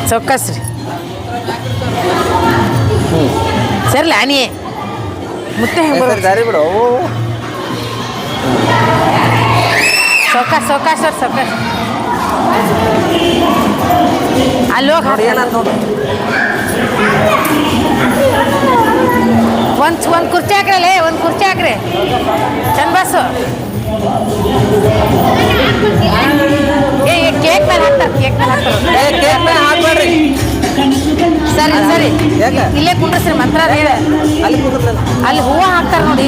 ಚೌಕಾಸ್ರಿ ಸರಿ ಲಾನಿ ಮುತ್ತೆ ಹೆಂಗೆ ದಾರಿ ಬಿಡು ಸೌಕಾಸ್ ಸೌಕಾಸ್ ಅವ್ರ ಸೌಕಾಸ್ ಅಲ್ಲಿ ಹೋಗಿ ನೋಡಿ ಏನಂತ ನೋಡಿ ಒಂದು ಕುರ್ಚಿ ಹಾಕ್ರಲ್ಲೇ ಒಂದು ಕುರ್ಚಿ ಹಾಕ್ರಿ ಚಂದ ಬಸ್ಸು ಏ ಕೇಕ್ ಮೇಲೆ ಹಾಕ್ತಾರೆ ಕೇಕ್ ಮೇಲೆ ಹಾಕ್ತಾರೆ ಕೇಕ್ ಮೇಲೆ ಹಾಕ್ಬೇಡ್ರಿ ಸರಿ ಸರಿ ಯಾಕೆ ಇಲ್ಲೇ ಕುಂಡ್ರಸ್ರಿ ಮಂತ್ರ ಅಲ್ಲಿ ಕೂತ್ರಲ್ಲ ಅಲ್ಲಿ ಹೂವು ಹಾಕ್ತಾರೆ ನೋಡಿ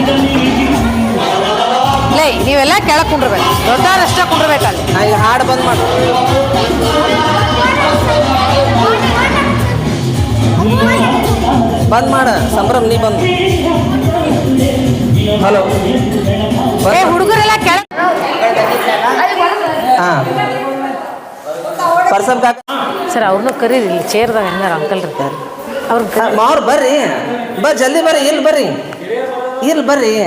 ಲೇ ನೀವೆಲ್ಲ ಕೆಳಗೆ ಕುಂಡ್ರಬೇಕು ದೊಡ್ಡವರಷ್ಟೇ ಕುಂಡ್ರಬೇಕಲ್ಲಿ ನಾ ಈಗ ಹಾಡು ಬಂದ್ ಮಾಡಿ ಬಂದ್ ಮಾಡ ಸಂಭ್ರಮ್ ನೀ ಬಂದು ಹಲೋ ಏ ಹುಡುಗರೆಲ್ಲ ಕೆಳಗೆ ಹಾಂ ಪರ್ಸನ್ ಕಾಕ ಸರ್ ಅವ್ರನ್ನೂ ಕರೀರಿ ಇಲ್ಲಿ ಚೇರ್ದಾಗ ಹೆಂಗಾರ ಅಂಕಲ್ ಇರ್ತಾರೆ ಅವ್ರಿಗೆ ಮಾವ್ರು ಬರ್ರಿ ಜಲ್ದಿ ಬರ್ರಿ ಇಲ್ಲಿ ಬರ್ರಿ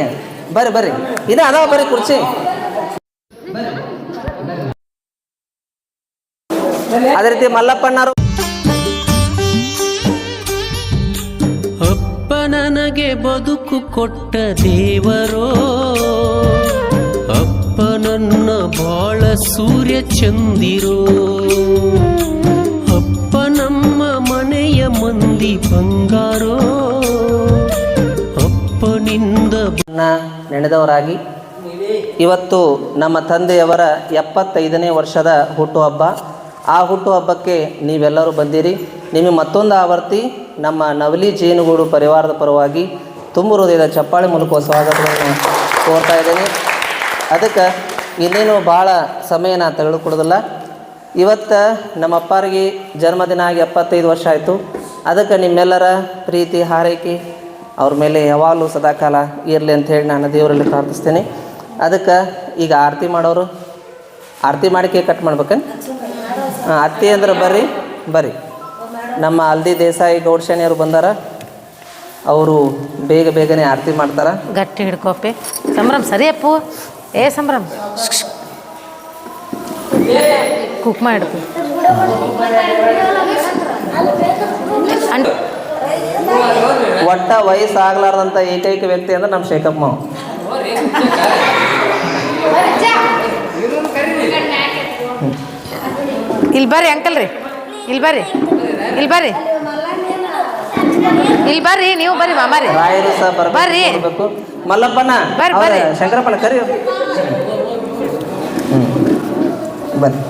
ಬರ್ರಿ ಇದೇ ಅದಾವ ಬರ್ರಿ ಕುರ್ಚಿ ಅದೇ ರೀತಿ ಮಲ್ಲಪ್ಪಣ್ಣರು ಅಪ್ಪ ನನಗೆ ಬದುಕು ಕೊಟ್ಟ ದೇವರೋ ಅಪ್ಪ ನನ್ನ ಬಾಳ ಸೂರ್ಯ ಚಂದಿರೋ ಅಪ್ಪ ನಮ್ಮ ಮನೆಯ ಮಂದಿ ಬಂಗಾರೋ ಅಪ್ಪನಿಂದ ನೆನೆದವರಾಗಿ ಇವತ್ತು ನಮ್ಮ ತಂದೆಯವರ 75ನೇ ವರ್ಷದ ಹುಟ್ಟುಹಬ್ಬ. ಆ ಹುಟ್ಟುಹಬ್ಬಕ್ಕೆ ನೀವೆಲ್ಲರೂ ಬಂದಿರಿ. ನಿಮಗೆ ಮತ್ತೊಂದು ಆವರ್ತಿ ನಮ್ಮ ನವಲಿ ಜೇನುಗೂಡು ಪರಿವಾರದ ಪರವಾಗಿ ತುಂಬ ಹೃದಯದ ಚಪ್ಪಾಳೆ ಮೂಲಕ ಸ್ವಾಗತವನ್ನು ಕೋರ್ತಾ ಇದ್ದೇನೆ. ಅದಕ್ಕೆ ಇನ್ನೇನು ಭಾಳ ಸಮಯ ನಾನು ತೆಗೆದುಕೊಡೋದಿಲ್ಲ. ಇವತ್ತು ನಮ್ಮ ಅಪ್ಪರಿಗೆ ಜನ್ಮದಿನ ಆಗಿ 75 ವರ್ಷ ಆಯಿತು. ಅದಕ್ಕೆ ನಿಮ್ಮೆಲ್ಲರ ಪ್ರೀತಿ ಹಾರೈಕೆ ಅವ್ರ ಮೇಲೆ ಯಾವಾಗಲೂ ಸದಾಕಾಲ ಇರಲಿ ಅಂಥೇಳಿ ನಾನು ದೇವರಲ್ಲಿ ಪ್ರಾರ್ಥಿಸ್ತೇನೆ. ಅದಕ್ಕೆ ಈಗ ಆರತಿ ಮಾಡೋರು ಆರತಿ ಮಾಡಿ ಕೇಕ್ ಕಟ್ ಮಾಡ್ಬೇಕೇನು? ಹಾಂ, ಅತ್ತಿ ಅಂದ್ರೆ ಬರ್ರಿ ನಮ್ಮ ಹಲ್ದಿ ದೇಸಾಯಿ ಗೌಡ್ಶಾಣಿಯವರು ಬಂದಾರ. ಅವರು ಬೇಗನೆ ಆರತಿ ಮಾಡ್ತಾರೆ. ಗಟ್ಟಿ ಹಿಡ್ಕೋಪಿ ಸಂಭ್ರಮ್ ಸರಿ ಅಪ್ಪು. ಏ ಸಂಭ್ರಮ್ ಕುಕ್ಮ ಹಿಡ್ತು ಒಟ್ಟ ವಯಸ್ಸಾಗಲಾರ್ದಂಥ ಏಕೈಕ ವ್ಯಕ್ತಿ ಅಂದ್ರೆ ನಮ್ಮ ಶೇಖಪ್ಪ ಮಾವ. ಇಲ್ಲಿ ಬರ್ರಿ ಅಂಕಲ್ ರೀ, ಇಲ್ಲಿ ಬರ್ರಿ ನೀವು ಬರ್ರಿ ಮಾಮಾರಿ ರಾಯರು ಸಹ ಬರ್ರಿ. ಬರ್ಬೇಕು. ಮಲ್ಲಪ್ಪನ ಬರ್ರಿ. ಶಂಕರಪ್ಪನ ಕರಿ ಬನ್ನಿ.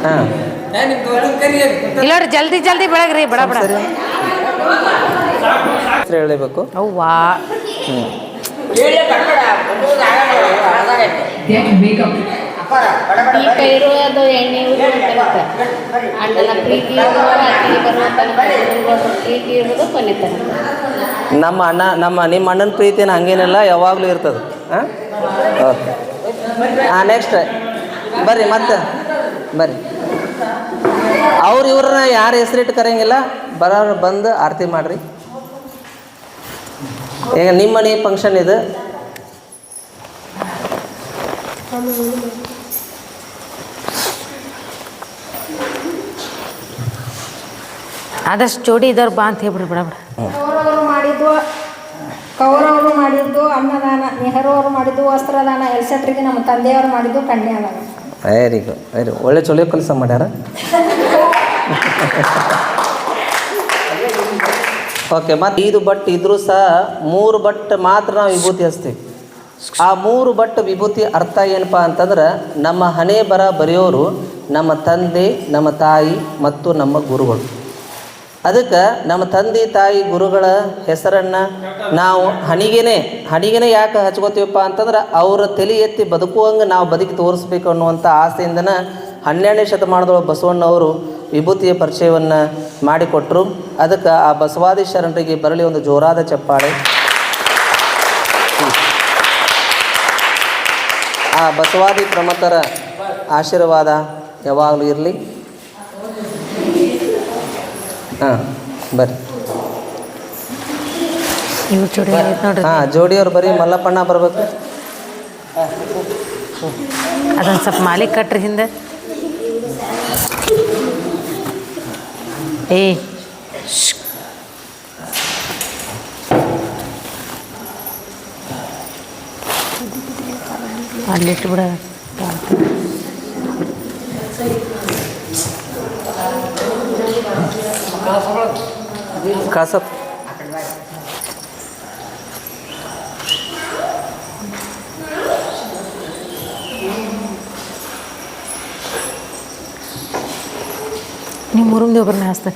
ಹಾಂ ಇಲ್ಲ ಜಲ್ದಿ ಬೆಳಗ್ರಿ ಬಡ ಹೇಳಬೇಕು. ಅವ್ವಾ ಈ ಕೈರುವುದು ಎಣ್ಣೆ ಅಣ್ಣನ ಪ್ರೀತಿ ಪ್ರೀತಿ ಇರುವುದು ಕೊನೆ ತನಕ. ನಿಮ್ಮ ಅಣ್ಣನ ಪ್ರೀತಿನ ಹಂಗೇನಿಲ್ಲ, ಯಾವಾಗಲೂ ಇರ್ತದೆ. ಹಾಂ ಓಕೆ. ನೆಕ್ಸ್ಟ್ ಬರ್ರಿ ಮತ್ತೆ ಬರ್ರಿ. ಇವ್ರನ್ನ ಯಾರು ಹೆಸರಿಟ್ಟು ಕರೆಯಂಗಿಲ್ಲ, ಬರೋರು ಬಂದು ಆರತಿ ಮಾಡಿರಿ. ಈಗ ನಿಮ್ಮ ಮನೆ ಫಂಕ್ಷನ್ ಇದು. ಆದಷ್ಟು ಜೋಡಿ ಇದ್ದವ್ರು ಬಾ ಅಂತ ಹೇಳ್ಬಿಡ್ರಿ ಬಡ ಕೌರವರು ಮಾಡಿದ್ದು ಅನ್ನದಾನ, ನೆಹರು ಅವರು ಮಾಡಿದ್ದು ವಸ್ತ್ರದಾನ, ಎಲ್ಸೆಟ್ರಿಗೆ ನಮ್ಮ ತಂದೆಯವರು ಮಾಡಿದ್ದು ಕನ್ಯಾದಾನ. ವೆರಿ ಗುಡ್ ಒಳ್ಳೆ ಚೊಲೋ ಕೆಲಸ ಮಾಡ್ಯಾರ. ಓಕೆ. ಮತ್ತು 5 ಬಟ್ ಇದ್ರೂ ಸಹ 3 ಬಟ್ ಮಾತ್ರ ನಾವು ವಿಭೂತಿ ಹಚ್ತೀವಿ. ಆ 3 ಬಟ್ ವಿಭೂತಿ ಅರ್ಥ ಏನಪ್ಪ ಅಂತಂದ್ರೆ, ನಮ್ಮ ಹಣೆ ಬರ ಬರೆಯೋರು ನಮ್ಮ ತಂದೆ, ನಮ್ಮ ತಾಯಿ ಮತ್ತು ನಮ್ಮ ಗುರುಗಳು. ಅದಕ್ಕೆ ನಮ್ಮ ತಂದೆ ತಾಯಿ ಗುರುಗಳ ಹೆಸರನ್ನು ನಾವು ಹಣಿಗೆನೆ ಯಾಕೆ ಹಚ್ಕೋತೀವಪ್ಪ ಅಂತಂದ್ರೆ, ಅವರ ತಲೆ ಎತ್ತಿ ಬದುಕುವಂಗೆ ನಾವು ಬದುಕಿ ತೋರಿಸ್ಬೇಕು ಅನ್ನುವಂಥ ಆಸೆಯಿಂದನೇ 12ನೇ ಶತಮಾನದೊಳಗೆ ಬಸವಣ್ಣವರು ವಿಭೂತಿಯ ಪರಿಚಯವನ್ನು ಮಾಡಿಕೊಟ್ರು. ಅದಕ್ಕೆ ಆ ಬಸವಾದಿ ಶರಣರಿಗೆ ಬರಲಿ ಒಂದು ಜೋರಾದ ಚಪ್ಪಾಳೆ. ಆ ಬಸವಾದಿ ಪ್ರಮುಖರ ಆಶೀರ್ವಾದ ಯಾವಾಗಲೂ ಇರಲಿ. ಹಾಂ ಬರ್ರಿ. ಇವ್ರ ಜೋಡಿ ಆಯ್ತು ನೋಡ್ರಿ. ಹಾಂ, ಜೋಡಿಯವ್ರು ಬರೀ ಮಲ್ಲಪ್ಪಣ್ಣ ಬರ್ಬೇಕು. ಅದೊಂದು ಸ್ವಲ್ಪ ಮಾಲಿ ಕಟ್ರಿ ಹಿಂದೆ. ಏಯ್ ಅಲ್ಲಿಟ್ಟು ಬಿಡ. ಕಾಸಪ್ ನಿಮ್ಮ ಊರಿನ ದೇವ್ರನ್ನ ಹಾಸ್ತೆ,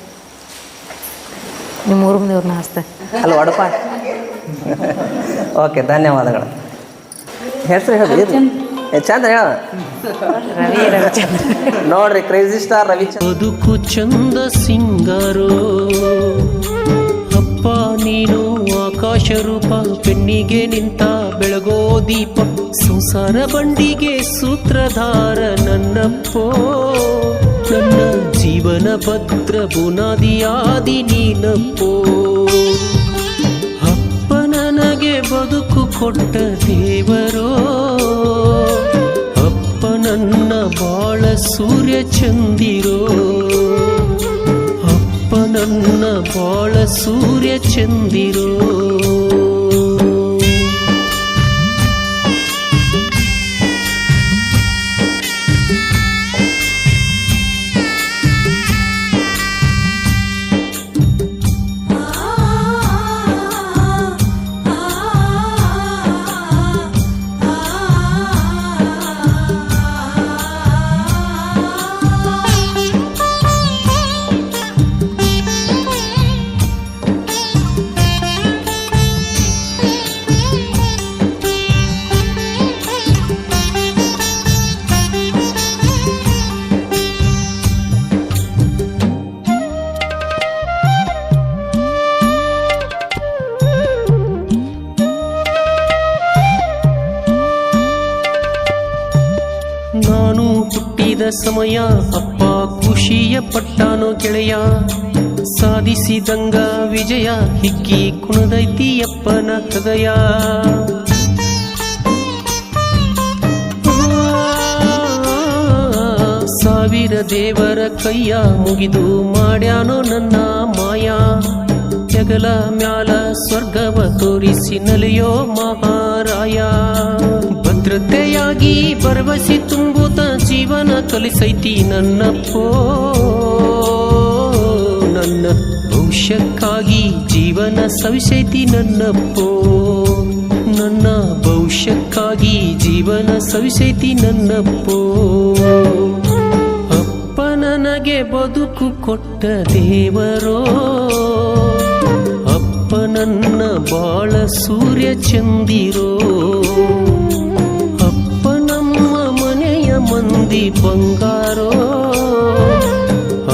ನಿಮ್ಮ ಊರಿನ ದೇವ್ರನ್ನ ಹಾಸ್ತೆ. ಅಲ್ಲ ಒಡಪ. ಓಕೆ, ಧನ್ಯವಾದಗಳು. ಹೆಸರು ಹೇಳಿ. ಚಂದ ಹೇಳ. ರವಿಚಂದ್ರ ನೋಡ್ರಿ, ಕ್ರೇಜಿ ಸ್ಟಾರ್ ರವಿಚಂದ್ರ. ಬದುಕು ಚಂದ ಸಿಂಗಾರೋ ಅಪ್ಪ ನೀನು ಆಕಾಶ ರೂಪ, ಬೆನ್ನಿಗೆ ನಿಂತ ಬೆಳಗೋ ದೀಪ, ಸಂಸಾರ ಬಂಡಿಗೆ ಸೂತ್ರಧಾರ ನನ್ನಪ್ಪೋ, ನನ್ನ ಜೀವನ ಭದ್ರ ಬುನಾದಿಯಾದಿ ನೀನಪ್ಪೋ. ಅಪ್ಪ ನನಗೆ ಬದುಕು ಕೊಟ್ಟ ದೇವರೋ, ಅಪ್ಪ ನನ್ನ ಬಾಳ ಸೂರ್ಯ ಚಂದಿರೋ, ಅಪ್ಪ ನನ್ನ ಬಾಳ ಸೂರ್ಯ ಚಂದಿರೋ. ನಾನು ಹುಟ್ಟಿದ ಸಮಯ ಅಪ್ಪ ಖುಷಿಯ ಪಟ್ಟಾನೋ ಗೆಳೆಯ, ಸಾಧಿಸಿದಂಗ ವಿಜಯ ಹಿಕ್ಕಿ ಕುಣದೈತಿ ಅಪ್ಪನ ಹೃದಯ. ಸಾವಿರ ದೇವರ ಕೈಯ ಮುಗಿದು ಮಾಡ್ಯಾನೋ ನನ್ನ ಮಾಯ, ಜಗಲ ಮ್ಯಾಲ ಸ್ವರ್ಗವ ತೋರಿಸಿ ನಲಿಯೋ ಮಹಾರಾಯ. ಭದ್ರತೆಯಾಗಿ ಭರವಸೆ ತುಂಬುತ್ತ ಜೀವನ ಕಲಿಸೈತಿ ನನ್ನಪ್ಪೋ, ನನ್ನ ಭವಿಷ್ಯಕ್ಕಾಗಿ ಜೀವನ ಸವಿಸೈತಿ ನನ್ನಪ್ಪೋ, ನನ್ನ ಭವಿಷ್ಯಕ್ಕಾಗಿ ಜೀವನ ಸವಿಸೈತಿ ನನ್ನಪ್ಪೋ. ಅಪ್ಪ ನನಗೆ ಬದುಕು ಕೊಟ್ಟ ದೇವರೋ, ಅಪ್ಪ ನನ್ನ ಬಾಳ ಸೂರ್ಯ ಚಂದಿರೋ, ಅಪ್ಪ ನಮ್ಮ ಮನೆಯ ಮಂದಿ ಬಂಗಾರೋ,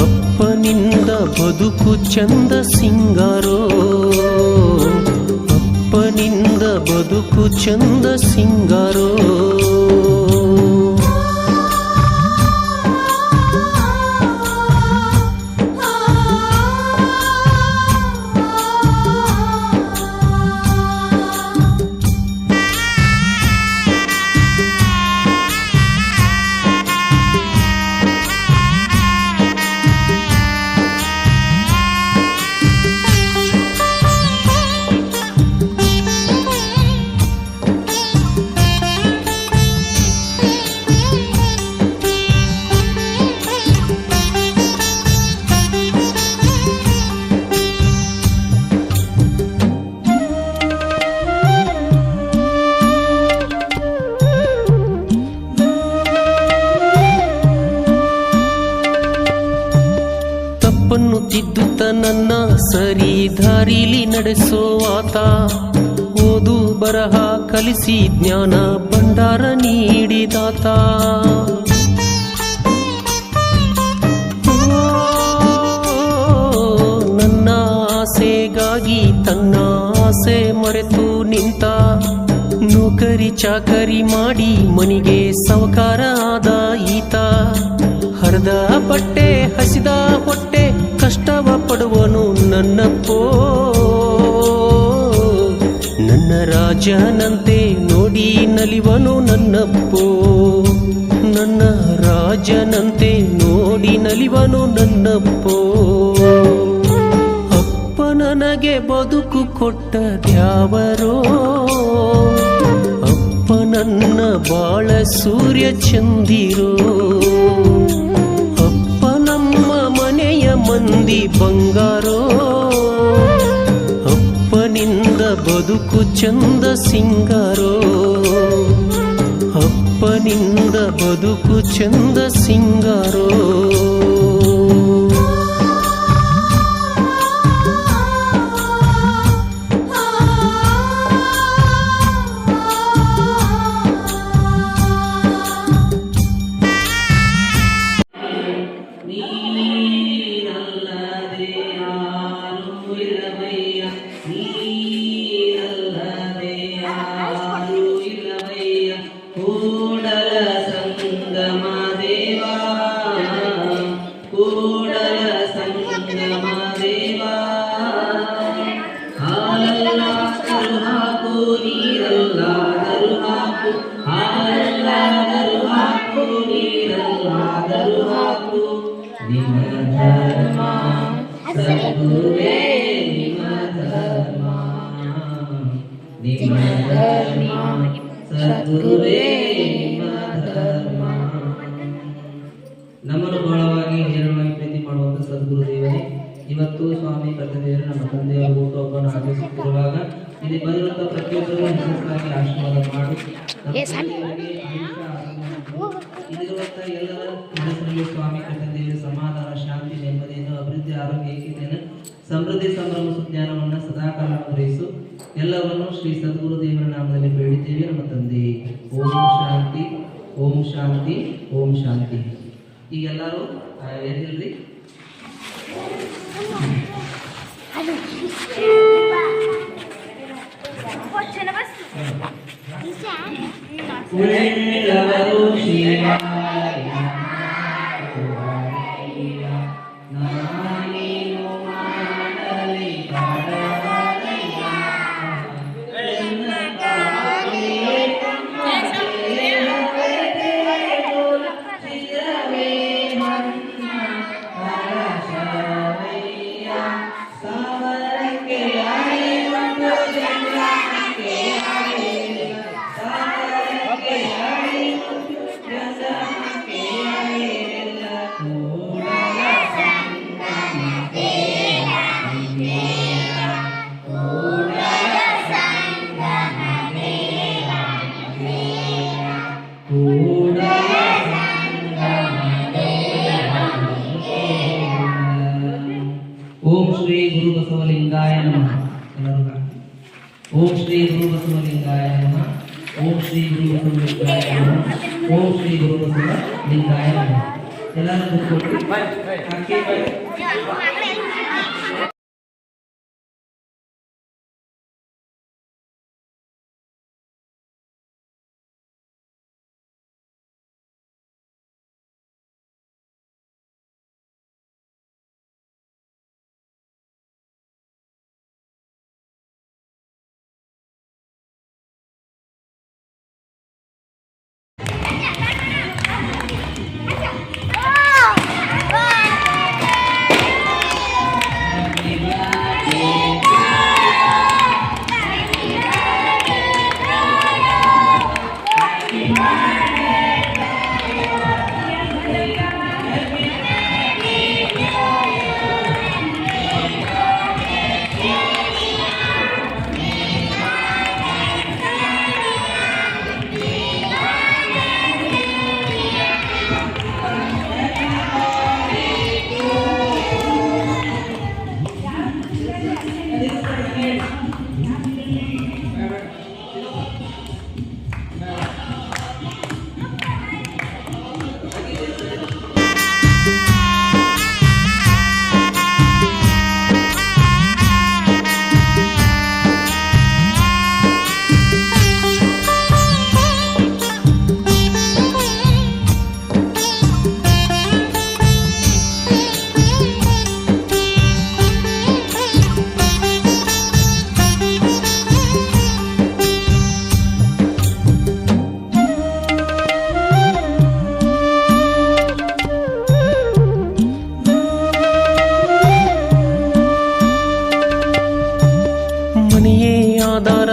ಅಪ್ಪನಿಂದ ಬದುಕು ಚಂದ ಸಿಂಗಾರೋ, ಅಪ್ಪನಿಂದ ಬದುಕು ಚಂದ ಸಿಂಗಾರೋ. ತಪ್ಪನ್ನು ತಿದ್ದುತ್ತ ನನ್ನ ಸರಿ ದಾರಿಲಿ ನಡೆಸೋ ಆತ, ಓದು ಬರಹ ಕಲಿಸಿ ಜ್ಞಾನ ಭಂಡಾರ ನೀಡಿದಾತ. ನನ್ನ ಆಸೆಗಾಗಿ ತನ್ನ ಆಸೆ ಮರೆತು ನಿಂತ, ನೌಕರಿ ಚಾಕರಿ ಮಾಡಿ ಮನಿಗೆ ಸಾವುಕಾರ ಆದ ಈತ. ಹರಿದ ಬಟ್ಟೆ ಹಸಿದ ಹೊಟ್ಟೆ ಕಷ್ಟವ ಪಡುವನು ನನ್ನಪ್ಪೋ, ರಾಜನಂತೆ ನೋಡಿ ನಲಿವನು ನನ್ನಪ್ಪೋ, ನನ್ನ ರಾಜನಂತೆ ನೋಡಿ ನಲಿವನು ನನ್ನಪ್ಪೋ. ಅಪ್ಪ ನನಗೆ ಬದುಕು ಕೊಟ್ಟ ದ್ಯಾವರೋ, ಅಪ್ಪ ನನ್ನ ಬಾಳ ಸೂರ್ಯ ಚಂದಿರೋ. ಅಪ್ಪ ನಮ್ಮ ಮನೆಯ ಮಂದಿ ಬಂಗಾರೋ, ಅಪ್ಪನಿಂದ ಬದುಕು ಚಂದ ಸಿಂಗಾರೋ. ಅಪ್ಪನಿಂದ ಬದುಕು ಚಂದ ಸಿಂಗಾರೋ. ನಮ್ಮನ್ನು ಬಹಳವಾಗಿ ನೇರವಾಗಿ ಪ್ರೀತಿ ಮಾಡುವಂಥ ಸದ್ಗುರು ದೇವರೇ, ಇವತ್ತು ಸ್ವಾಮಿ ಕರ್ತದೇವರು ನಮ್ಮ ತಂದೆಯವರ ಹುಟ್ಟುಹಬ್ಬವನ್ನು ಆಚರಿಸುತ್ತಿರುವಾಗ ಇಲ್ಲಿ ಬಂದಿರುವಂತಹ ಪ್ರತಿಯೊಬ್ಬರಿಗೂ ಯಶಸ್ಸಾಗಿ ಆಶೀರ್ವಾದ ಮಾಡು. ಇಲ್ಲಿರುವಂತಹ ಎಲ್ಲರ ಹೆಸರಲ್ಲಿ ಸ್ವಾಮಿ ಕರ್ತದೇವರು ಸಮಾಧಾನ, ಶಾಂತಿ, ನೆಮ್ಮದಿಯನ್ನು, ಅಭಿವೃದ್ಧಿ, ಆರೋಗ್ಯ, ಏಕತೆಯನ್ನು, ಸಮೃದ್ಧಿ, ಸಂಭ್ರಮ, ಸುಜ್ಞಾನವನ್ನು ಸದಾಕಾಲ ಅನುಗ್ರಹಿಸು. ಎಲ್ಲವನ್ನು ಶ್ರೀ ಸದ್ಗುರು ದೇವರ ನಾಮದಲ್ಲಿ ಬೇಡಿದ್ದೇವೆ ನಮ್ಮ ತಂದೆ. ಓಂ ಶಾಂತಿ, ಓಂ ಶಾಂತಿ, ಓಂ ಶಾಂತಿ. ಈಗ ಎಲ್ಲರೂ ಎದ್ದಿಲ್ರಿ. ಓಂ ಶ್ರೀ ಗುರು ಬಸವಲಿಂಗಾಯ ನಮಃ. ಓಂ ಶ್ರೀ ಗುರು ಬಸವಲಿಂಗಾಯ ನಮಃ. ಓಂ ಶ್ರೀ ಗುರು ಬಸವಲಿಂಗಾಯ ನಮಃ. ಓಂ ಶ್ರೀ ಗುರು ಬಸವಲಿಂಗಾಯ ನಮಃ. ಎಲ್ಲರೂ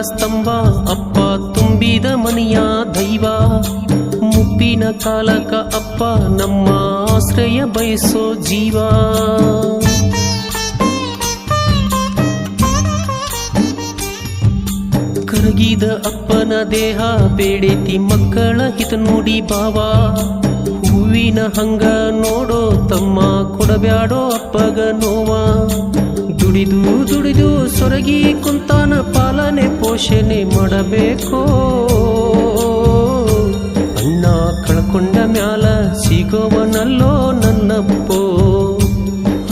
ಸ್ತಂಭ ಅಪ್ಪ ತುಂಬಿದ ಮನೆಯ ದೈವ ಮುಪ್ಪಿನ ಕಾಲಕ ಅಪ್ಪ ನಮ್ಮ ಆಶ್ರಯ ಬಯಸೋ ಜೀವ ಕರಗಿದ ಅಪ್ಪನ ದೇಹ ಬೇಡೇತಿ ಮಕ್ಕಳ ಹಿತ ನುಡಿ ಭಾವ ಹೂವಿನ ಹಂಗ ನೋಡೋ ತಮ್ಮ ಕೊಡಬ್ಯಾಡೋ ಅಪ್ಪಗ ನೋವ ದುಡಿದು ದುಡಿದು ಸೊರಗಿ ಕುಂತಾನ ಪಾಲನೆ ಪೋಷಣೆ ಮಾಡಬೇಕೋ ಅಣ್ಣ ಕಳ್ಕೊಂಡ ಮ್ಯಾಲ ಸಿಗೋವನಲ್ಲೋ ನನ್ನಪ್ಪೋ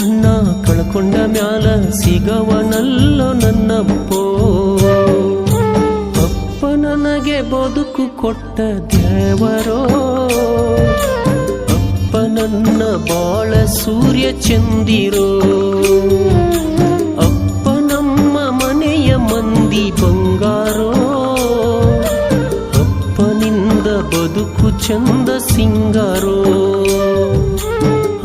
ಅಣ್ಣ ಕಳ್ಕೊಂಡ ಮ್ಯಾಲ ಸಿಗವನಲ್ಲೋ ನನ್ನಪ್ಪೋ ಅಪ್ಪ ನನಗೆ ಬದುಕು ಕೊಟ್ಟ ದೇವರೋ ಅಪ್ಪ ನನ್ನ ಬಾಳ ಸೂರ್ಯ ಚಂದಿರೋ ಅಪ್ಪ ನಮ್ಮ ಮನೆಯ ಮಂದಿ ಬಂಗಾರೋ ಅಪ್ಪನಿಂದ ಬದುಕು ಚಂದ ಸಿಂಗಾರೋ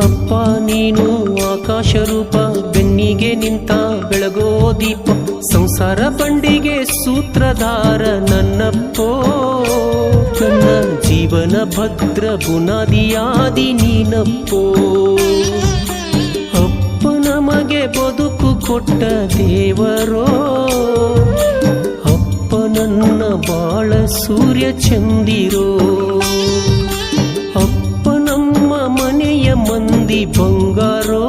ಅಪ್ಪ ನೀನು ಆಕಾಶ ರೂಪ ಬೆನ್ನಿಗೆ ನಿಂತ ಬೆಳಗೋ ದೀಪ ಸಂಸಾರ ಬಂಡಿಗೆ ಸೂತ್ರಧಾರ ನನ್ನಪ್ಪೋ ನನ್ನ ಜೀವನ ಭದ್ರ ಬುನಾದಿಯಾದಿ ನೀನಪ್ಪೋ ಅಪ್ಪ ನಮಗೆ ಬದುಕು ಕೊಟ್ಟ ದೇವರೋ ಅಪ್ಪ ನನ್ನ ಬಾಳ ಸೂರ್ಯ ಚಂದಿರೋ ಅಪ್ಪ ನಮ್ಮ ಮನೆಯ ಮಂದಿ ಬಂಗಾರೋ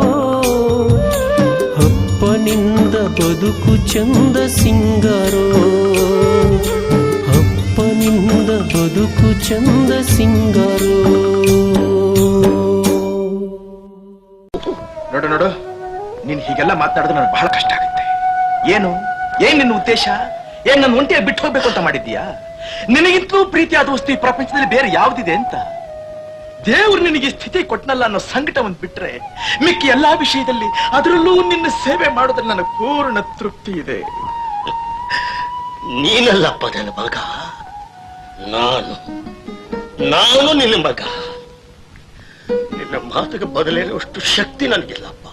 ಅಪ್ಪನಿಂದ ಬದುಕು ಚಂದ ಸಿಂಗಾರೋ ಅಪ್ಪನಿಂದ ಬದುಕು ಚಂದ ಸಿಂಗಾರೋ ನೋಡು ನೋಡು ನೀನ್ ಹೀಗೆಲ್ಲ ಮಾತಾಡಿದ್ರೆ ನನಗೆ ಬಹಳ ಕಷ್ಟ ಆಗುತ್ತೆ. ಏನ್ ನಿನ್ನ ಉದ್ದೇಶ? ಏನ್ ನನ್ನ ಒಂಟಿಯಾಗಿ ಬಿಟ್ಟು ಹೋಗ್ಬೇಕು ಅಂತ ಮಾಡಿದ್ದೀಯಾ? ನಿನಗಿಂತಲೂ ಪ್ರೀತಿಯಾದ ವಸ್ತು ಈ ಪ್ರಪಂಚದಲ್ಲಿ ಬೇರೆ ಯಾವ್ದಿದೆ ಅಂತ ದೇವ್ರು ನಿನಗೆ ಸ್ಥಿತಿ ಕೊಟ್ಟನಲ್ಲ ಅನ್ನೋ ಸಂಕಟ ಒಂದ್ ಬಿಟ್ರೆ ಮಿಕ್ಕಿ ಎಲ್ಲಾ ವಿಷಯದಲ್ಲಿ ಅದರಲ್ಲೂ ನಿನ್ನ ಸೇವೆ ಮಾಡೋದ್ರಲ್ಲಿ ನನಗೆ ಪೂರ್ಣ ತೃಪ್ತಿ ಇದೆ. ನೀನಲ್ಲಪ್ಪ ನನ್ನ ಮಗ, ನಾನು ನಿನ್ನ ಮಗ. ನಿನ್ನ ಮಾತಿಗೆ ಬದಲೇನುವಷ್ಟು ಶಕ್ತಿ ನನಗಿಲ್ಲಪ್ಪ.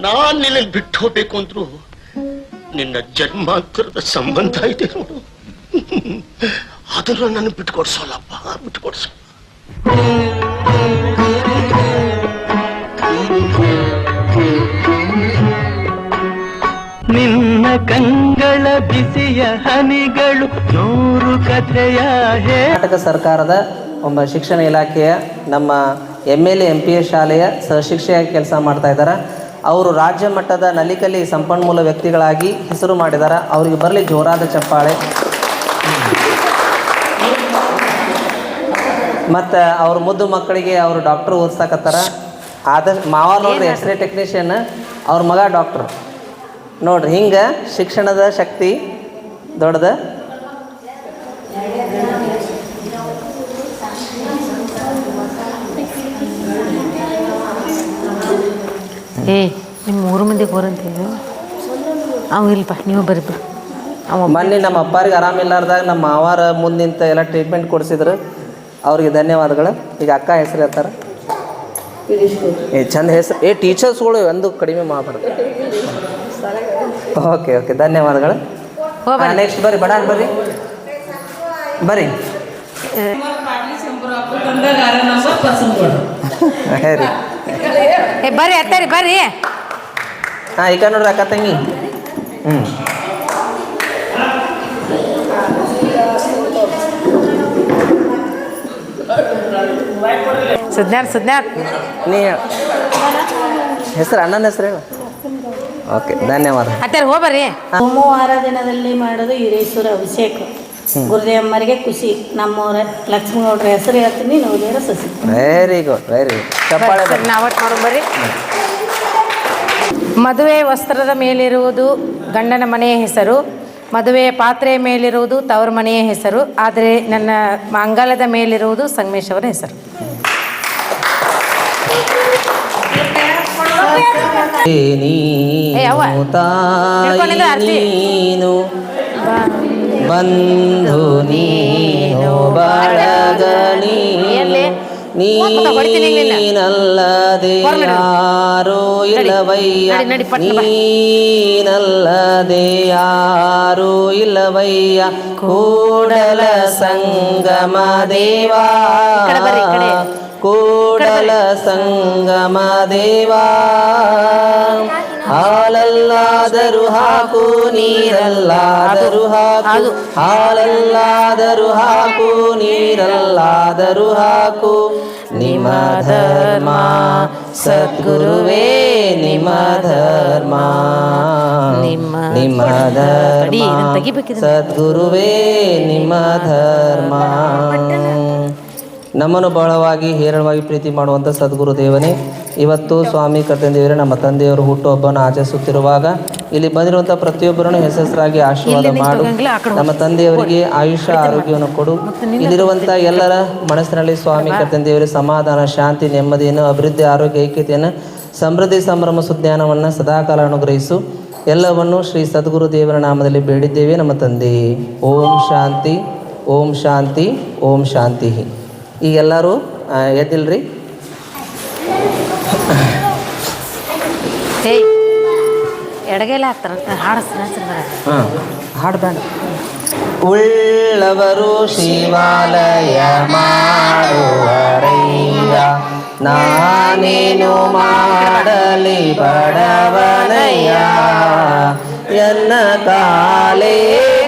ನಾನ್ ನಿನ್ನ ಬಿಟ್ಟು ಹೋಗ್ಬೇಕು ಅಂದ್ರು ನಿನ್ನ ಜನ್ಮಾಂತರದ ಸಂಬಂಧ ಇದೆ ನೋಡು, ಅದನ್ನು ನನ್ನ ಬಿಟ್ಕೊಡ್ಸೋಲ್ಲಪ್ಪ, ಬಿಟ್ಕೊಡ್ಸೋ. ನಿನ್ನ ಕಂಗಳ ಬಿಸಿಯ ಹನಿಗಳು ನೂರು ಕಥೆಯ ಕರ್ನಾಟಕ ಸರ್ಕಾರದ ಒಬ್ಬ ಶಿಕ್ಷಣ ಇಲಾಖೆಯ ನಮ್ಮ MLA MPS ಶಾಲೆಯ ಸಹಶಿಕ್ಷೆಯಾಗಿ ಕೆಲಸ ಮಾಡ್ತಾ ಇದ್ದಾರೆ. ಅವರು ರಾಜ್ಯ ಮಟ್ಟದ ನಲಿಕಲಿ ಸಂಪನ್ಮೂಲ ವ್ಯಕ್ತಿಗಳಾಗಿ ಹೆಸರು ಮಾಡಿದ್ದಾರೆ. ಅವರಿಗೆ ಬರಲಿ ಜೋರಾದ ಚಪ್ಪಾಳೆ. ಮತ್ತು ಅವ್ರ ಮುದ್ದು ಮಕ್ಕಳಿಗೆ ಅವರು ಡಾಕ್ಟ್ರ್ ಓದಿಸಕತ್ತಾರ. ಮಾವ ನೋಡ್ರಿ ಎಕ್ಸ್ರೇ ಟೆಕ್ನಿಷಿಯನ್, ಅವ್ರ ಮಗ ಡಾಕ್ಟ್ರ್. ನೋಡ್ರಿ ಹಿಂಗೆ ಶಿಕ್ಷಣದ ಶಕ್ತಿ ದೊಡ್ಡದ. ನಿಮ್ಮ 3 ಮಂದಿಗೆ ಹೋರಂತೀವಿ. ಅವ ಇಲ್ಪ ನೀವು ಬರ್ರಿ ಮೊನ್ನೆ ನಮ್ಮ ಅಪ್ಪಾರಿಗೆ ಆರಾಮಿಲ್ಲಾರ್ದಾಗ ನಮ್ಮ ಮಾವಾರ ಮುಂದಿಂತ ಎಲ್ಲ ಟ್ರೀಟ್ಮೆಂಟ್ ಕೊಡಿಸಿದ್ರು. ಅವ್ರಿಗೆ ಧನ್ಯವಾದಗಳು. ಈಗ ಅಕ್ಕ ಹೆಸರು ಹೇಳ್ತಾರೆ. ಚಂದ ಹೆಸರು. ಟೀಚರ್ಸ್ಗಳು ಒಂದು ಕಡಿಮೆ ಮಾಡಬಾರ್ದು. ಓಕೆ ಧನ್ಯವಾದಗಳು. ನೆಕ್ಸ್ಟ್ ಬರ್ರಿ, ಬಡ ಬರ್ರಿ ಬರ್ರಿ. ಬರ್ರಿ ಅತ್ತರಿ ಬರ್ರಿ. ಹಾಂ ಈಗ ನೋಡ್ರಿ ಅಕ್ಕ ತಂಗಿ. ಸುಜ್ಞಾನ್ ನೀ ಹೆಸರು ಅಣ್ಣನ ಹೆಸರು ಹೇಳು. ಓಕೆ ಧನ್ಯವಾದ. ಅತ್ತರಿ ಹೋಗ್ಬರ್ರಿ. ಸೋಮವಾರ ದಿನದಲ್ಲಿ ಮಾಡೋದು ಹಿರೇಶ್ವರ ಅಭಿಷೇಕ. ಗುರುದೇವಮ್ಮರಿಗೆ ಖುಷಿ. ನಮ್ಮವ್ರ ಲಕ್ಷ್ಮೀಗೌಡ್ರ ಹೆಸರು ಹೇಳ್ತೀನಿ, ನೋಡಿದ್ರೆ ಸಸಿ. ವೆರಿ ಗುಡ್ ಚಪ್ಪಾಳೆ. ನಾವಟ್ ಮಾಡೋಣ ಬರ್ರಿ. ಮದುವೆ ವಸ್ತ್ರದ ಮೇಲಿರುವುದು ಗಂಡನ ಮನೆಯ ಹೆಸರು, ಮದುವೆಯ ಪಾತ್ರೆಯ ಮೇಲಿರುವುದು ತವರ ಮನೆಯ ಹೆಸರು, ಆದರೆ ನನ್ನ ಅಂಗಾಲದ ಮೇಲಿರುವುದು ಸಂಗಮೇಶ್ ಅವರ ಹೆಸರು. ನೀನು ಬಂಧು ನೀನು ಬಳಗ ನೀನಲ್ಲದೆ ಯಾರೋ ಇಲ್ಲ ಇಲ್ಲವಯ್ಯ ನೀನಲ್ಲದೆ ಯಾರು ಇಲ್ಲವಯ್ಯ ಕೂಡಲ ಸಂಗಮ ದೇವಾ ಕೂಡಲ ಸಂಗಮ ದೇವಾ ಹಾಲಲ್ಲಾದರೂ ಹಾಕು ನೀರಲ್ಲಾದರೂ ಹಾಕು ಹಾಲಲ್ಲಾದರೂ ಹಾಕು ನೀರಲ್ಲಾದರೂ ಹಾಕು ನಿಮ್ಮ ಧರ್ಮ ಸದ್ಗುರುವೇ ನಿಮ್ಮ ಧರ್ಮ ನಿಮ್ಮ ಧರ್ಮ ಸದ್ಗುರುವೇ ನಿಮ್ಮ ಧರ್ಮ. ನಮ್ಮನ್ನು ಬಹಳವಾಗಿ ಹೇರಳವಾಗಿ ಪ್ರೀತಿ ಮಾಡುವಂಥ ಸದ್ಗುರು ದೇವನೇ, ಇವತ್ತು ಸ್ವಾಮಿ ಕರ್ತಂದೇವರೇ ನಮ್ಮ ತಂದೆಯವರು ಹುಟ್ಟುಹಬ್ಬವನ್ನು ಆಚರಿಸುತ್ತಿರುವಾಗ ಇಲ್ಲಿ ಬಂದಿರುವಂಥ ಪ್ರತಿಯೊಬ್ಬರನ್ನು ಹೆಸರಾಗಿ ಆಶೀರ್ವಾದ ಮಾಡು. ನಮ್ಮ ತಂದೆಯವರಿಗೆ ಆಯುಷ್ಯ ಆರೋಗ್ಯವನ್ನು ಕೊಡು. ಇಲ್ಲಿರುವಂಥ ಎಲ್ಲರ ಮನಸ್ಸಿನಲ್ಲಿ ಸ್ವಾಮಿ ಕರ್ತಂದೇವರೇ ಸಮಾಧಾನ, ಶಾಂತಿ, ನೆಮ್ಮದಿಯನ್ನು, ಅಭಿವೃದ್ಧಿ, ಆರೋಗ್ಯ, ಐಕ್ಯತೆಯನ್ನು, ಸಮೃದ್ಧಿ, ಸಂಭ್ರಮ, ಸುಜ್ಞಾನವನ್ನು ಸದಾಕಾಲ ಅನುಗ್ರಹಿಸು. ಎಲ್ಲವನ್ನು ಶ್ರೀ ಸದ್ಗುರು ದೇವರ ನಾಮದಲ್ಲಿ ಬೇಡಿದ್ದೇವೆ ನಮ್ಮ ತಂದೆಯೇ. ಓಂ ಶಾಂತಿ, ಓಂ ಶಾಂತಿ, ಓಂ ಶಾಂತಿ. ಈಗೆಲ್ಲರೂ ಎದ್ದಿಲ್ರಿ? ಎಡಗೈಲ ಹಾಕ್ತಾರ ಹಾಡು ಹಾಡ್ಬೇಡ. ಉಳ್ಳವರು ಶಿವಾಲಯ ಮಾಡುವರಯ್ಯ, ನಾನೇನು ಮಾಡಲಿ ಬಡವನಯ್ಯ. ಎನ್ನ ಕಾಲೇ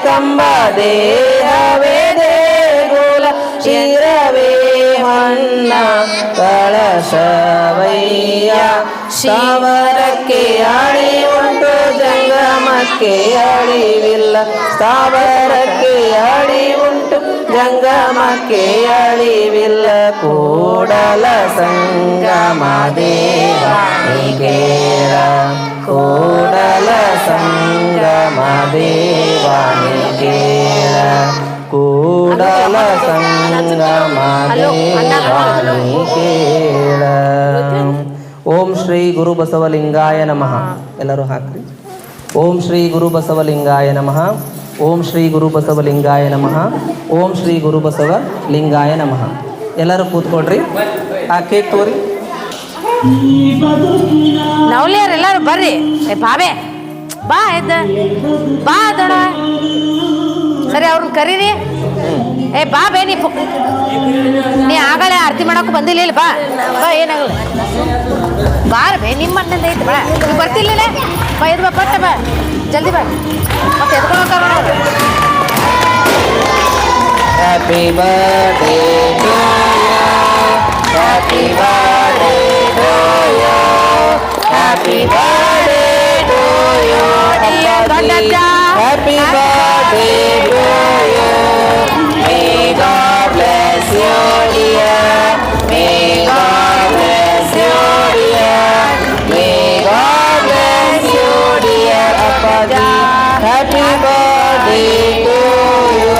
ಕಂಬ ದೇಹವೇ ದೇಗುಲ ಶಿರವೇ ಹೊನ್ನ ಕಳಶವಯ್ಯ. ಸ್ಥಾವರಕ್ಕೆ ಅಡಿ ಉಂಟು ಜಂಗಮಕ್ಕೆ ಅಳಿವಿಲ್ಲ, ಸ್ಥಾವರಕ್ಕೆ ಅಡಿ ಉಂಟು ಜಂಗಮಕ್ಕೆ ಅಳಿವಿಲ್ಲ. ಕೂಡಲ ಸಂಗಮ ದೇವ ಕೇಳ, ಕೂಡಲ ಸಂಗಮ ದೇವ ಕೇಳ, ಕೂಡಲ ಸಂಗಮ ದೇವ ಕೇಳ. ಓಂ ಶ್ರೀ ಗುರು ಬಸವಲಿಂಗಾಯ ನಮಃ. ಎಲ್ಲರೂ ಹಾಕ್ರಿ. ಓಂ ಶ್ರೀ ಗುರು ಬಸವಲಿಂಗಾಯ ನಮಃ. ಓಂ ಶ್ರೀ ಗುರು ಬಸವಲಿಂಗಾಯ ನಮಃ. ಓಂ ಶ್ರೀ ಗುರು ಬಸವಲಿಂಗಾಯ ನಮಃ. ಎಲ್ಲರೂ ಕೂತ್ಕೊಳ್ರಿ. ಆ ಕೇಕ್ ತೋರಿ. ನವಲಿಯರ್ ಎಲ್ಲರೂ ಬರ್ರಿ. ಬಾಬೆ ಬಾ ಎದ್ದ ಬಾ ದೊಡ ಸರಿ ಅವ್ರನ್ನ ಕರೀರಿ. ಬಾ ಬೇ ನೀ ಆಗಲೇ ಆರತಿ ಮಾಡಕ್ಕೂ ಬಂದಿಲ್ಲ. ಬಾ ಬಾ ಏನಾಗಲ್ಲ ಬಾರ ಬೇ ನಿಮ್ಮ ಮಣ್ಣಿಂದ ಐತಿ. ಬಾ ಬರ್ತಿಲ್ಲ ಬಾ ಎದ್ ಬಾ ಪಟ್ಟ ಬಾ ಜಲ್ದಿ ಬಾ ಮತ್ತೆ ಎದ್ಕೊಳಕ. Happy birthday to you, happy birthday to you, happy birthday to you, happy birthday to you. May God bless you dear, may God bless you dear, may God bless you dear Appaji, happy birthday to you.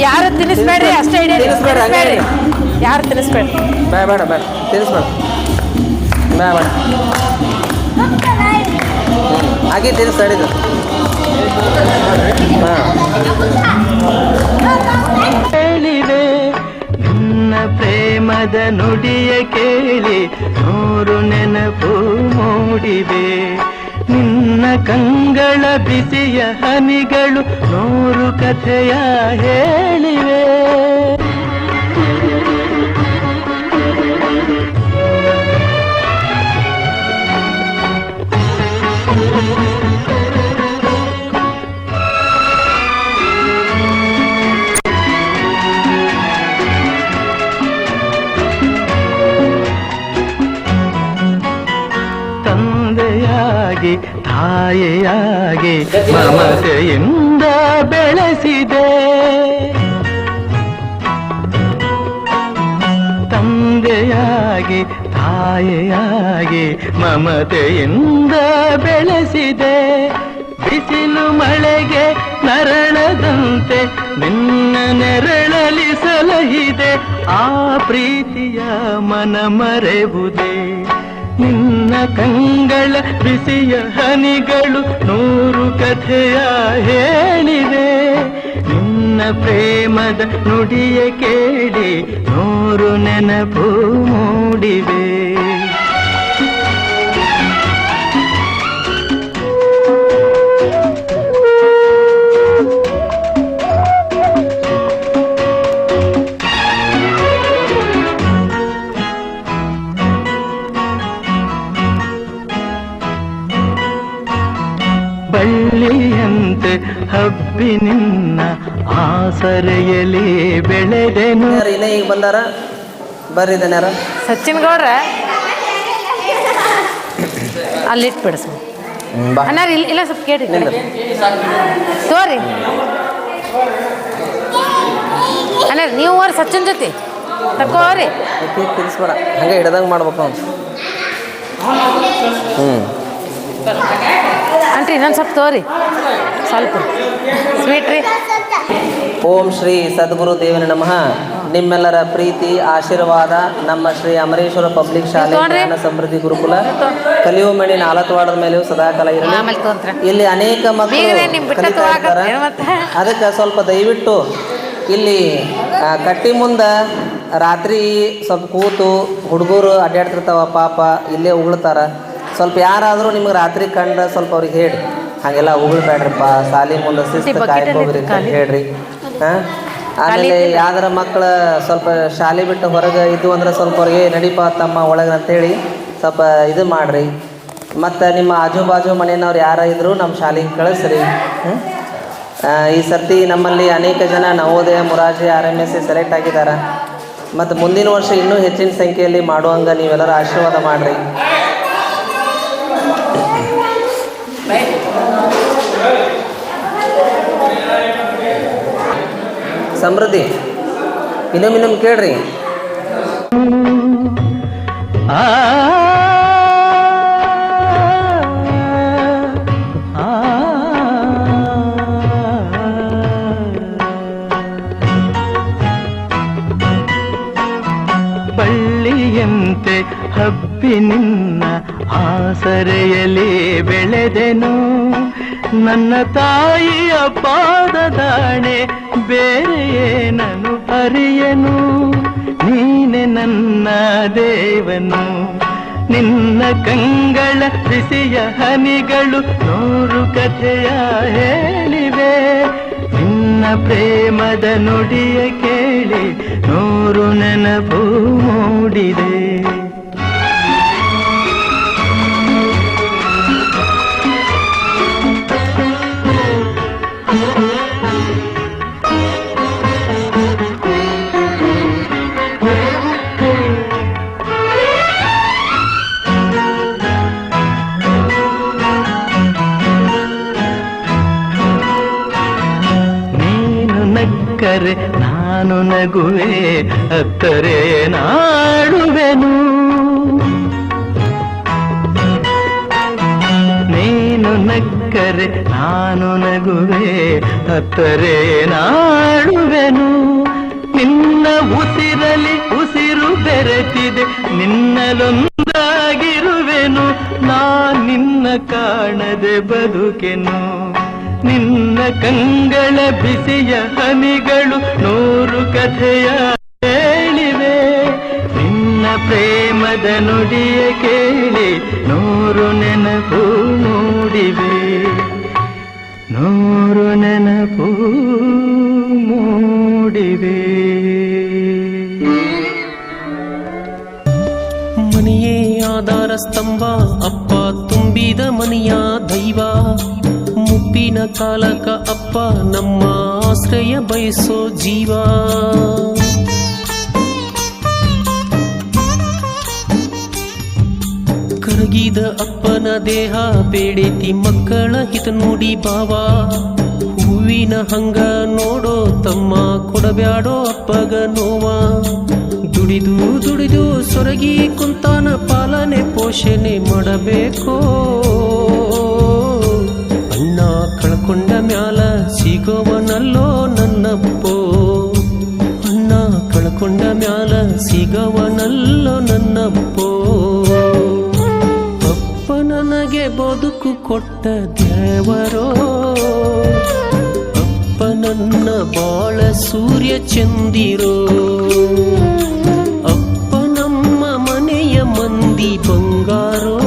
ಯಾರು ತಿನ್ನಿಸ್ಬೇಡ್ರಿ, ಅಷ್ಟೇ ಇಡೀ ತಿನ್ನಿಸ್ಬೇಡ್ರಿ, ಯಾರು ತಿನ್ನಿಸ್ಬೇಡ್ರಿ. ಬೇಡ ಬೇಡ ಬೇಡ ತಿನ್ನಿಸ್ಬೇಡ, ಬೇಡ ಬೇಡ ಹಾಗೆ ತಿನ್ನಿಸ್ತಾಡಿದ್ದು. ಹೇಳಿವೆ ನಿನ್ನ ಪ್ರೇಮದ ನುಡಿಯ ಕೇಳಿ ನೂರು ನೆನಪು ಮೂಡಿವೆ. ನಿನ್ನ ಕಂಗಳ ಬಿಸಿಯ ಹನಿಗಳು ನೂರು ಕಥೆಯ ಹೇಳಿವೆ. ತಂದೆಯಾಗಿ ತಾಯಿಯಾಗಿ ಮಮತೆಯಿಂದ ಬೆಳೆಸಿದೆ. ತಂದೆಯಾಗಿ ತಾಯಿಯಾಗಿ ಮಮತೆಯಿಂದ ಬೆಳೆಸಿದೆ. ಬಿಸಿಲು ಮಳೆಗೆ ನರಳದಂತೆ ನಿನ್ನ ನೆರಳಲಿ ಸಲಹಿದೆ. ಆ ಪ್ರೀತಿಯ ಮನ ಮರೆವುದೇ. ನಿನ್ನ ಕಂಗಳ ಬಿಸಿಯ ಹನಿಗಳು ನೂರು ಕಥೆಯ ಹೇಳಿವೆ. ನಿನ್ನ ಪ್ರೇಮದ ನುಡಿಯ ಕೇಳಿ ನೂರು ನೆನಪು ಮೂಡಿವೆ. ಹಬ್ಬಿ ನಿನ್ನ ಆಸರೆಯಲಿ ಬೆಳೆದೆನು. ಇನ್ನೇ ಈಗ ಬಂದಾರ ಬರ್ರಿ ದನ್ಯಾರ. ಸಚಿನ್ ಗೌಡ್ರ ಅಲ್ಲಿಟ್ಟು ಬಿಡಿಸ್ ಬಾ ಅನ್ನಾರ ಇಲ್ಲ ಸ್ವಲ್ಪ ಕೇಳಿ ತೋರಿ ಅನ್ನಾರ ನೀವು ಅವ್ರ ಸಚಿನ್ ಜೊತೆ ತಕೋರಿ ತಿನ್ಸ್ಬೇಡ ಹಂಗೆ ಹಿಡ್ದಂಗೆ ಮಾಡ್ಬೇಕು ಅವ್ನು. ಅಂಟ್ರಿ ಇನ್ನೊಂದು ಸ್ವಲ್ಪ ತೋರಿ ಸ್ವಲ್ಪ ಸ್ವೀಟ್ ರೀ. ಓಂ ಶ್ರೀ ಸದ್ಗುರು ದೇವನ ನಮಃ. ನಿಮ್ಮೆಲ್ಲರ ಪ್ರೀತಿ ಆಶೀರ್ವಾದ ನಮ್ಮ ಶ್ರೀ ಅಮರೇಶ್ವರ ಪಬ್ಲಿಕ್ ಶಾಲೆ ಜ್ಞಾನ ಸಮೃದ್ಧಿ ಗುರುಕುಲ ಕಲಿಯುಮಣಿ ನಾಲತ್ವಾಡದ ಮೇಲೆಯೂ ಸದಾಕಾಲ ಇರಲಿ. ಆಮೇಲೆ ತೊಗೊಂಡ್ರ ಇಲ್ಲಿ ಅನೇಕ ಮಕ್ಕಳು ಕಲಿತಾ ಇರ್ತಾರೆ. ಅದಕ್ಕೆ ಸ್ವಲ್ಪ ದಯವಿಟ್ಟು ಇಲ್ಲಿ ಕಟ್ಟಿ ಮುಂದೆ ರಾತ್ರಿ ಸ್ವಲ್ಪ ಕೂತು ಹುಡುಗರು ಅಡ್ಡಾಡ್ತಿರ್ತಾವ ಪಾಪ ಇಲ್ಲೇ ಉಗುಳ್ತಾರ. ಸ್ವಲ್ಪ ಯಾರಾದರೂ ನಿಮ್ಗೆ ರಾತ್ರಿ ಕಂಡ್ರೆ ಸ್ವಲ್ಪ ಅವ್ರಿಗೆ ಹೇಳಿ ಹಾಗೆಲ್ಲ ಉಗುಳ್ಬೇಡ್ರಿಪ್ಪ, ಸಾಲಿ ಮುಂದೆ ಶಿಸ್ತು ಕಾಯ್ಕೋಗ್ರಿ ಅಂತ ಹೇಳ್ರಿ. ಹಾಂ ಆಮೇಲೆ ಯಾವ್ದಾರ ಮಕ್ಕಳು ಸ್ವಲ್ಪ ಶಾಲೆ ಬಿಟ್ಟು ಹೊರಗೆ ಇದ್ದು ಅಂದ್ರೆ ಸ್ವಲ್ಪ ಅವ್ರಿಗೆ ನಡಿಪ ತಮ್ಮ ಒಳಗೆ ಅಂತೇಳಿ ಸ್ವಲ್ಪ ಇದು ಮಾಡಿರಿ. ಮತ್ತು ನಿಮ್ಮ ಆಜು ಬಾಜು ಮನೆಯವ್ರು ಯಾರ ಇದ್ದರೂ ನಮ್ಮ ಶಾಲೆಗೆ ಕಳಿಸ್ರಿ. ಈ ಸರ್ತಿ ನಮ್ಮಲ್ಲಿ ಅನೇಕ ಜನ ನವೋದಯ ಮುರಾರ್ಜಿ RMSC ಸೆಲೆಕ್ಟ್ ಆಗಿದ್ದಾರೆ. ಮತ್ತು ಮುಂದಿನ ವರ್ಷ ಇನ್ನೂ ಹೆಚ್ಚಿನ ಸಂಖ್ಯೆಯಲ್ಲಿ ಮಾಡುವಂಗೆ ನೀವೆಲ್ಲರೂ ಆಶೀರ್ವಾದ ಮಾಡಿರಿ. ಸಮೃದ್ಧಿ ಇನ್ನೊಮ್ಮೆ ಕೇಳ್ರಿ. ಬಳ್ಳಿಯಂತೆ ಹಬ್ಬಿ ನಿನ್ನ ಆಸರೆಯಲಿ ಬೆಳೆದೆನು. ನನ್ನ ತಾಯಿಯ ಪಾದದಾಣೆ ಬೇರೆಯೇನನು ಅರಿಯನು. ನೀನೆ ನನ್ನ ದೇವನು, ನಿನ್ನ ಕಂಗಳ ಬಿಸಿಯ ಹನಿಗಳು 100 ಕಥೆಯ ಹೇಳಿವೆ. ನಿನ್ನ ಪ್ರೇಮದ ನುಡಿಯ ಕೇಳಿ 100 ನೆನಪು ಮೂಡಿದೆ. ನಕ್ಕರೆ ನಾನು ನಗುವೆ, ಅತ್ತರೆ ನಾಡುವೆನು. ನೀನು ನಕ್ಕರೆ ನಾನು ನಗುವೆ, ಅತ್ತರೆ ನಾಡುವೆನು. ನಿನ್ನ ಉಸಿರಲಿ ಉಸಿರು ಬೆರೆತಿದೆ, ನಿನ್ನಲೊಂದಾಗಿರುವೆನು. ನಿನ್ನ ಕಾಣದೆ ಬದುಕೆನು. ನಿನ್ನ ಕಂಗಳ ಬಿಸಿಯ ಹನಿಗಳು 100 ಕಥೆಯ ಹೇಳಿವೆ. ನಿನ್ನ ಪ್ರೇಮದ ನುಡಿಯ ಕೇಳಿ 100 ನೆನಪು ಮೂಡಿವೆ. 100 ನೆನಪು ಮೂಡಿವೆ. ಮನೆಯೇ ಆಧಾರ ಸ್ತಂಭ, ಅಪ್ಪ ತುಂಬಿದ ಮನೆಯ ದೈವ. ಮುಪ್ಪಿನ ಕಾಲಕ ಅಪ್ಪ ನಮ್ಮ ಆಶ್ರಯ ಬಯಸೋ ಜೀವ. ಕರಗಿದ ಅಪ್ಪನ ದೇಹ ಬೇಡೇತಿ ಮಕ್ಕಳ ಹಿತ ನುಡಿ ಭಾವ. ಹೂವಿನ ಹಂಗ ನೋಡೋ ತಮ್ಮ ಕೊಡಬ್ಯಾಡೋ ಅಪ್ಪಗ ನೋವ. ದುಡಿದು ದುಡಿದು ಸೊರಗಿ ಕುಂತಾನ ಪಾಲನೆ ಪೋಷಣೆ ಮಾಡಬೇಕೋ. ಅಣ್ಣ ಕಳ್ಕೊಂಡ ಮ್ಯಾಲ ಸಿಗವನಲ್ಲೋ ನನ್ನಪ್ಪೋ. ಅಣ್ಣ ಕಳ್ಕೊಂಡ ಮ್ಯಾಲ ಸಿಗವನಲ್ಲೋ ನನ್ನಪ್ಪೋ. ಅಪ್ಪ ನನಗೆ ಬದುಕು ಕೊಟ್ಟ ದೇವರೋ. ಅಪ್ಪ ನನ್ನ ಬಾಳ ಸೂರ್ಯ ಚಂದಿರೋ. ಅಪ್ಪ ನಮ್ಮ ಮನೆಯ ಮಂದಿ ಬಂಗಾರೋ.